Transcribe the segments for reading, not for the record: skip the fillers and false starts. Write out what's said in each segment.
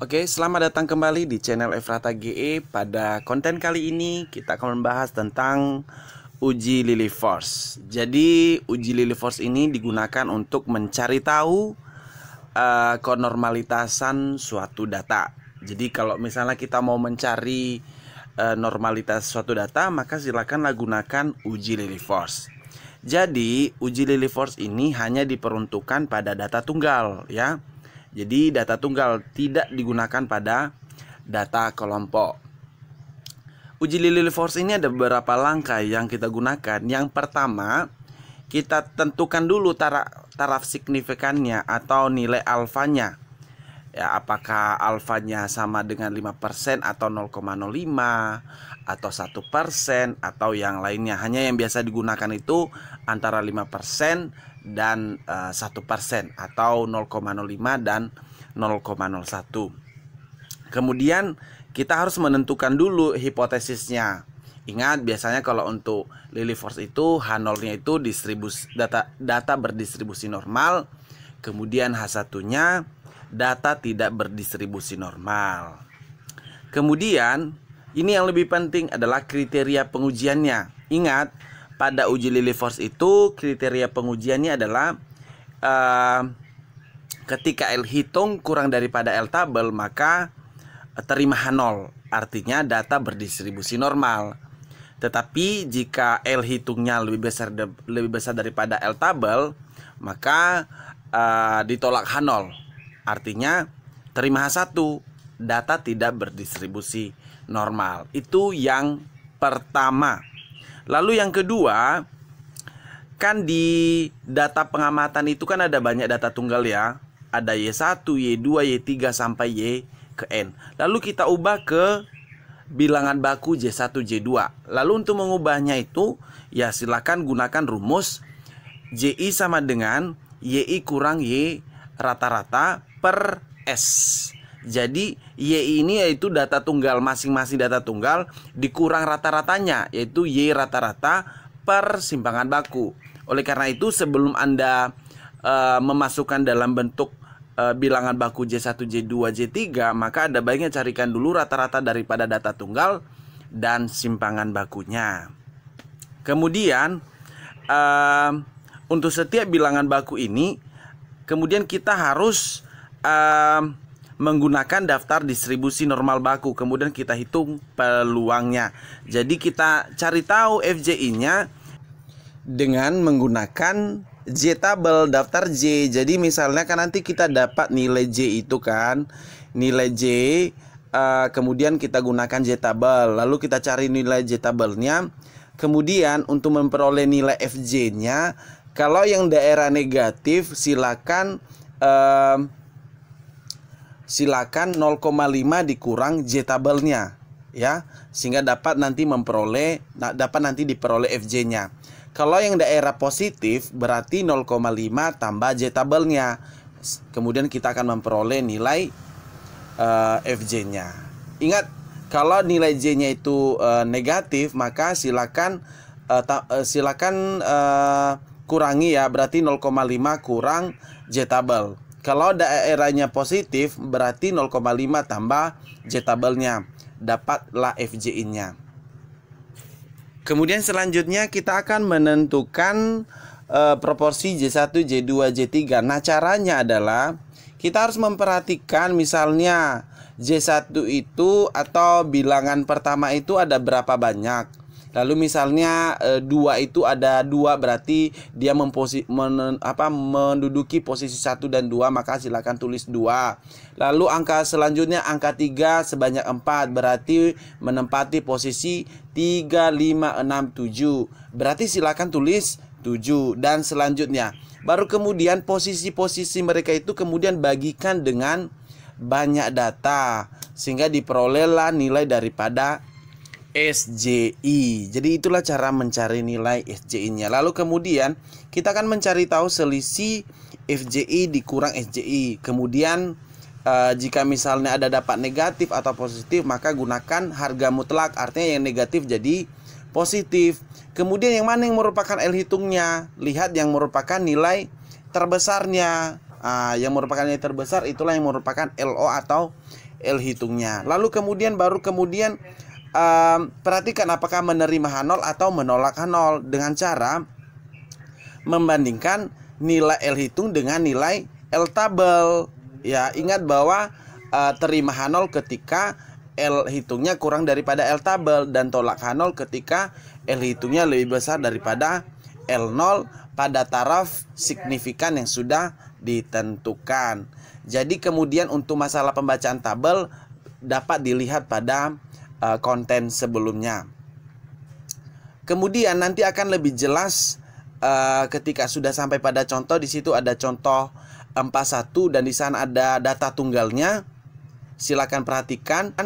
Oke, selamat datang kembali di channel Efrata GE. Pada konten kali ini kita akan membahas tentang uji Lillie Force. Jadi uji Lillie Force ini digunakan untuk mencari tahu kenormalitasan suatu data. Jadi kalau misalnya kita mau mencari normalitas suatu data, maka silakanlah gunakan uji Lillie Force. Jadi uji Lillie Force ini hanya diperuntukkan pada data tunggal, ya. Jadi data tunggal tidak digunakan pada data kelompok. Uji Lillie Force ini ada beberapa langkah yang kita gunakan. Yang pertama, kita tentukan dulu taraf signifikannya atau nilai alfanya. Ya, apakah alfanya sama dengan 5% atau 0,05 atau 1% atau yang lainnya. Hanya yang biasa digunakan itu antara 5% dan 1% atau 0,05 dan 0,01. Kemudian kita harus menentukan dulu hipotesisnya. Ingat, biasanya kalau untuk Lillie Force itu H0-nya itu data berdistribusi normal, kemudian H1-nya data tidak berdistribusi normal. Kemudian ini yang lebih penting adalah kriteria pengujiannya. Ingat, pada uji Lillie Force itu kriteria pengujiannya adalah ketika L hitung kurang daripada L tabel, maka terima H0, artinya data berdistribusi normal. Tetapi jika L hitungnya lebih besar daripada L tabel, maka ditolak H0, artinya terima H1, data tidak berdistribusi normal. Itu yang pertama. Lalu yang kedua, kan di data pengamatan itu kan ada banyak data tunggal, ya. Ada Y1, Y2, Y3 sampai Y ke N. Lalu kita ubah ke bilangan baku J1, J2. Lalu untuk mengubahnya itu, ya silakan gunakan rumus JI sama dengan YI kurang Y rata-rata per S. Jadi Y ini yaitu data tunggal, masing-masing data tunggal dikurang rata-ratanya, yaitu Y rata-rata per simpangan baku. Oleh karena itu sebelum Anda memasukkan dalam bentuk bilangan baku J1, J2, J3, maka Anda baiknya carikan dulu rata-rata daripada data tunggal dan simpangan bakunya. Kemudian untuk setiap bilangan baku ini, kemudian kita harus menggunakan daftar distribusi normal baku. Kemudian kita hitung peluangnya. Jadi kita cari tahu FJI-nya dengan menggunakan J tabel, daftar J. Jadi misalnya kan nanti kita dapat nilai J itu kan, nilai J, kemudian kita gunakan J tabel. Lalu kita cari nilai J tabelnya. Kemudian untuk memperoleh nilai FJ-nya, kalau yang daerah negatif silakan 0,5 dikurang J tabelnya, ya, sehingga dapat nanti diperoleh FJ-nya. Kalau yang daerah positif berarti 0,5 tambah J tabelnya. Kemudian kita akan memperoleh nilai FJ-nya. Ingat, kalau nilai J-nya itu negatif, maka silakan kurangi, ya, berarti 0,5 kurang J tabel. Kalau daerahnya positif berarti 0,5 tambah J tabelnya, dapatlah FJI-nya. Kemudian selanjutnya kita akan menentukan proporsi J1, J2, J3. Nah, caranya adalah kita harus memperhatikan misalnya J1 itu atau bilangan pertama itu ada berapa banyak. Lalu misalnya 2 itu ada 2, berarti dia menduduki posisi 1 dan 2, maka silakan tulis 2. Lalu angka selanjutnya angka 3 sebanyak 4, berarti menempati posisi 3, 5, 6, 7. Berarti silakan tulis 7 dan selanjutnya. Baru kemudian posisi-posisi mereka itu kemudian bagikan dengan banyak data sehingga diperolehlah nilai daripada SJI. Jadi itulah cara mencari nilai SJI-nya. Lalu kemudian kita akan mencari tahu selisih FJI dikurang SJI. Kemudian jika misalnya ada dapat negatif atau positif, maka gunakan harga mutlak, artinya yang negatif jadi positif. Kemudian yang mana yang merupakan L hitungnya? Lihat yang merupakan nilai terbesarnya. Yang merupakan nilai terbesar itulah yang merupakan LO atau L hitungnya. Lalu kemudian perhatikan apakah menerima H0 atau menolak H0 dengan cara membandingkan nilai L hitung dengan nilai L tabel. Ya, ingat bahwa terima H0 ketika L hitungnya kurang daripada L tabel dan tolak H0 ketika L hitungnya lebih besar daripada L0 pada taraf signifikan yang sudah ditentukan. Jadi kemudian untuk masalah pembacaan tabel dapat dilihat pada konten sebelumnya. Kemudian nanti akan lebih jelas ketika sudah sampai pada contoh. Di situ ada contoh 41 dan di sana ada data tunggalnya. Silakan perhatikan.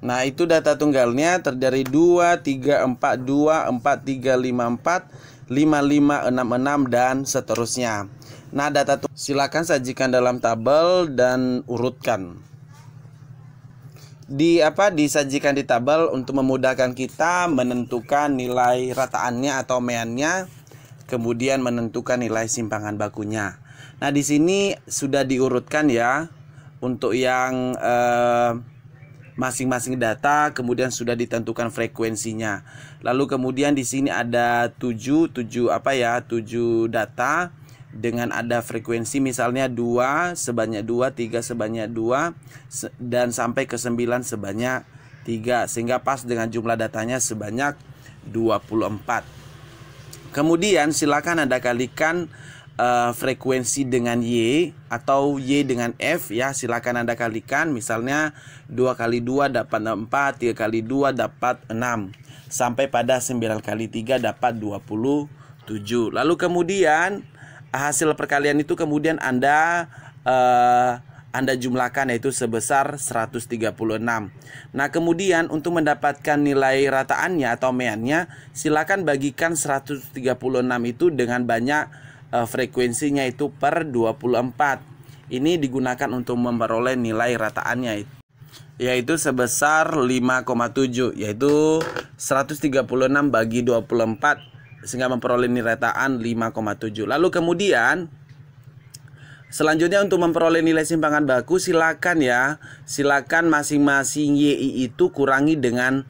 Nah, itu data tunggalnya terdiri 2, 3, 4, 2, 4, 3, 5, 4, 5, 5, 6, 6 dan seterusnya. Nah, silakan sajikan dalam tabel dan urutkan. Disajikan di tabel untuk memudahkan kita menentukan nilai rataannya atau meannya, kemudian menentukan nilai simpangan bakunya. Nah, di sini sudah diurutkan ya untuk yang masing-masing data, kemudian sudah ditentukan frekuensinya. Lalu kemudian di sini ada 7 data dengan ada frekuensi misalnya 2 sebanyak 2, 3 sebanyak 2 dan sampai ke 9 sebanyak 3, sehingga pas dengan jumlah datanya sebanyak 24. Kemudian silakan Anda kalikan frekuensi dengan Y atau Y dengan F ya, silakan Anda kalikan. Misalnya 2 kali 2 dapat 4, 3 kali 2 dapat 6, sampai pada 9 kali 3 dapat 27. Lalu kemudian hasil perkalian itu kemudian Anda jumlahkan, yaitu sebesar 136. Nah, kemudian untuk mendapatkan nilai rataannya atau meannya, silakan bagikan 136 itu dengan banyak frekuensinya itu per 24. Ini digunakan untuk memperoleh nilai rataannya, yaitu sebesar 5,7, yaitu 136 bagi 24 sehingga memperoleh nilai rataan 5,7. Lalu kemudian selanjutnya untuk memperoleh nilai simpangan baku, silakan masing-masing YI itu kurangi dengan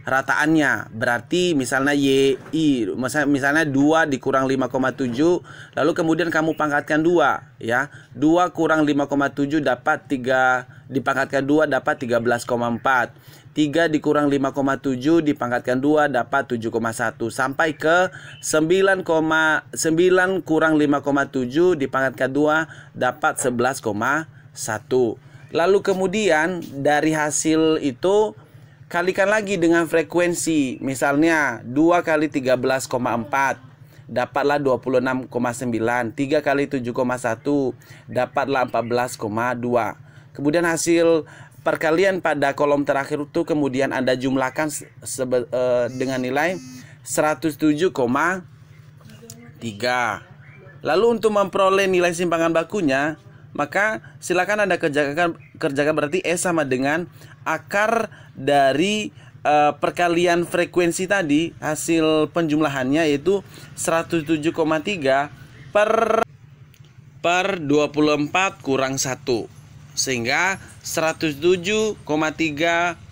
rataannya. Berarti misalnya YI misalnya 2 dikurang 5,7, lalu kemudian kamu pangkatkan 2 ya. 2 kurang 5,7 dapat 3, dipangkatkan 2 dapat 13,4. 3 dikurang 5,7 dipangkatkan 2 dapat 7,1 sampai ke 9 kurang 5,7 dipangkatkan 2 dapat 11,1. Lalu kemudian dari hasil itu kalikan lagi dengan frekuensi. Misalnya 2 kali 13,4 dapatlah 26,9. 3 kali 7,1 dapatlah 14,2. Kemudian hasil perkalian pada kolom terakhir itu kemudian Anda jumlahkan dengan nilai 107,3. Lalu untuk memperoleh nilai simpangan bakunya, maka silakan Anda kerjakan berarti S sama dengan akar dari perkalian frekuensi tadi, hasil penjumlahannya yaitu 107,3 per 24 kurang 1, sehingga 107,3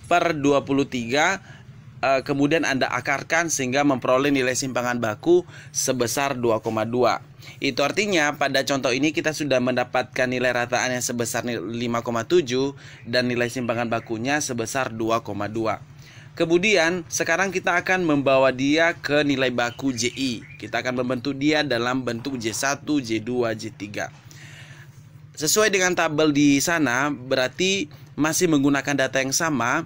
per 23 kemudian Anda akarkan sehingga memperoleh nilai simpangan baku sebesar 2,2. Itu artinya pada contoh ini kita sudah mendapatkan nilai rataannya sebesar 5,7 dan nilai simpangan bakunya sebesar 2,2. Kemudian sekarang kita akan membawa dia ke nilai baku JI. Kita akan membentuk dia dalam bentuk J1, J2, J3. Sesuai dengan tabel di sana, berarti masih menggunakan data yang sama.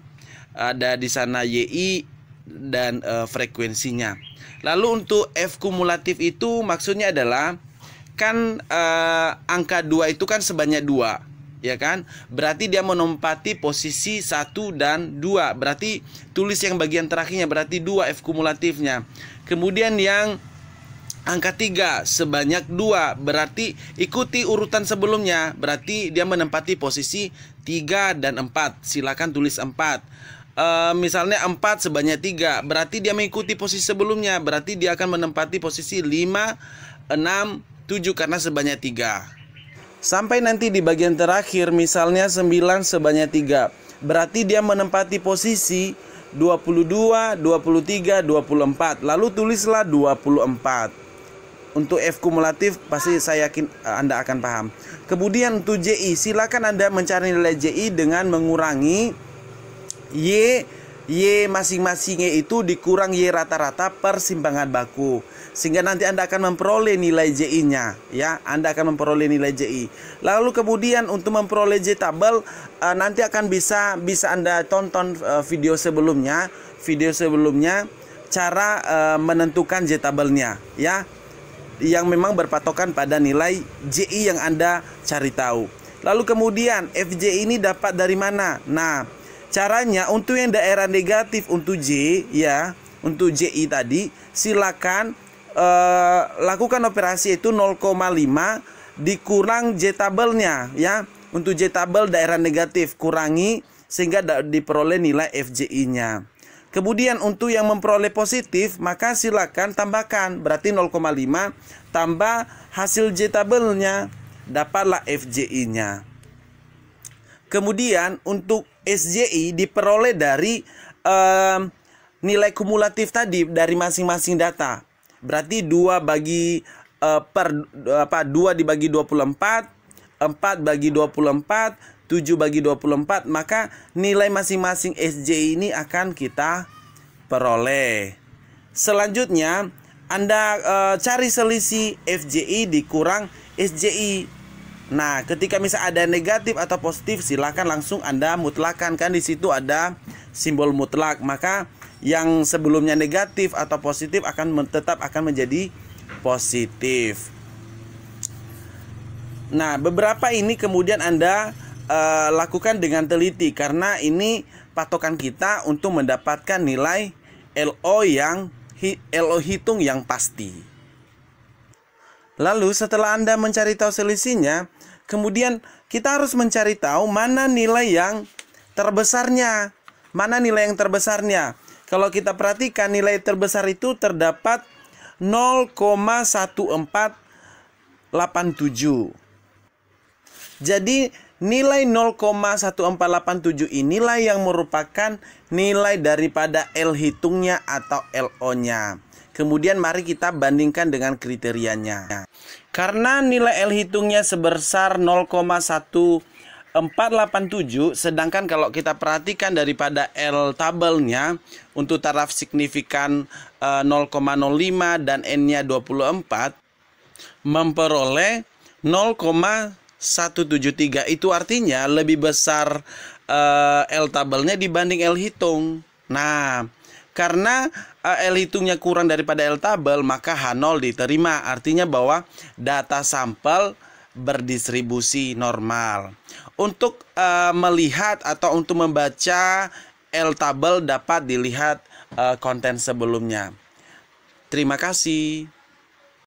Ada di sana YI dan frekuensinya. Lalu untuk F kumulatif itu maksudnya adalah kan angka 2 itu kan sebanyak 2, ya kan? Berarti dia menempati posisi 1 dan 2. Berarti tulis yang bagian terakhirnya, berarti 2 F kumulatifnya. Kemudian yang angka 3 sebanyak 2, berarti ikuti urutan sebelumnya. Berarti dia menempati posisi 3 dan 4. Silakan tulis 4. Misalnya 4 sebanyak 3, berarti dia mengikuti posisi sebelumnya. Berarti dia akan menempati posisi 5, 6, 7 karena sebanyak 3. Sampai nanti di bagian terakhir misalnya 9 sebanyak 3. Berarti dia menempati posisi 22, 23, 24. Lalu tulislah 24. Untuk F kumulatif pasti saya yakin Anda akan paham. Kemudian untuk JI, silakan Anda mencari nilai JI dengan mengurangi Y masing-masingnya itu dikurang Y rata-rata per simpangan baku, sehingga nanti Anda akan memperoleh nilai JI-nya, ya. Anda akan memperoleh nilai JI. Lalu kemudian untuk memperoleh J tabel nanti akan bisa Anda tonton video sebelumnya cara menentukan J tabelnya, ya, yang memang berpatokan pada nilai JI yang Anda cari tahu. Lalu kemudian FJ ini dapat dari mana? Nah, caranya untuk yang daerah negatif untuk J, ya, untuk JI tadi, silakan lakukan operasi itu 0,5 dikurang J tabelnya, ya. Untuk J tabel daerah negatif kurangi sehingga diperoleh nilai FJI-nya. Kemudian untuk yang memperoleh positif, maka silakan tambahkan, berarti 0,5 tambah hasil J tabelnya, dapatlah FJI-nya. Kemudian untuk SJI diperoleh dari nilai kumulatif tadi dari masing-masing data. Berarti 2 dibagi 24, 4 bagi 24, 7 bagi 24, maka nilai masing-masing SJI ini akan kita peroleh. Selanjutnya Anda cari selisih FJI dikurang SJI. Nah, ketika misal ada negatif atau positif, silakan langsung Anda mutlakkan, kan di situ ada simbol mutlak. Maka yang sebelumnya negatif atau positif tetap akan menjadi positif. Nah, beberapa ini kemudian Anda lakukan dengan teliti, karena ini patokan kita untuk mendapatkan nilai LO hitung yang pasti. Lalu setelah Anda mencari tahu selisihnya, kemudian kita harus mencari tahu mana nilai yang terbesarnya. Mana nilai yang terbesarnya? Kalau kita perhatikan, nilai terbesar itu terdapat 0,1487. Jadi nilai 0,1487 inilah yang merupakan nilai daripada L hitungnya atau LO-nya. Kemudian mari kita bandingkan dengan kriterianya. Karena nilai L hitungnya sebesar 0,1487, sedangkan kalau kita perhatikan daripada L tabelnya untuk taraf signifikan 0,05 dan N-nya 24 memperoleh 0,173. Itu artinya lebih besar L tabelnya dibanding L hitung. Nah, karena L hitungnya kurang daripada L tabel, maka H0 diterima. Artinya bahwa data sampel berdistribusi normal. Untuk melihat atau untuk membaca L tabel dapat dilihat konten sebelumnya. Terima kasih.